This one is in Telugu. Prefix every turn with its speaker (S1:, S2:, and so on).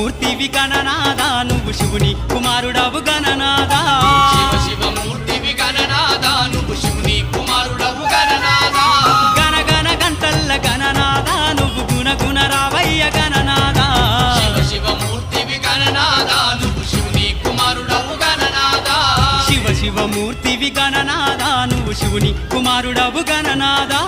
S1: శివమూర్తివి గణనాదా నువ్వు శివుని కుమారుడవు గణనాదా
S2: శివ శివమూర్తివి గణనాదా నువ్వు శివుని కుమారుడవు గణనాదా
S1: గణ గణ గంటల్ల గణనాదా నువ్వు గుణ గుణ రావయ్య గణనాదా
S2: శివ శివమూర్తివి గణనాదా నువ్వు శివుని కుమారుడవు గణనాదా
S1: శివ శివమూర్తివి గణనాదా నువ్వు శివుని కుమారుడవు గణనాదా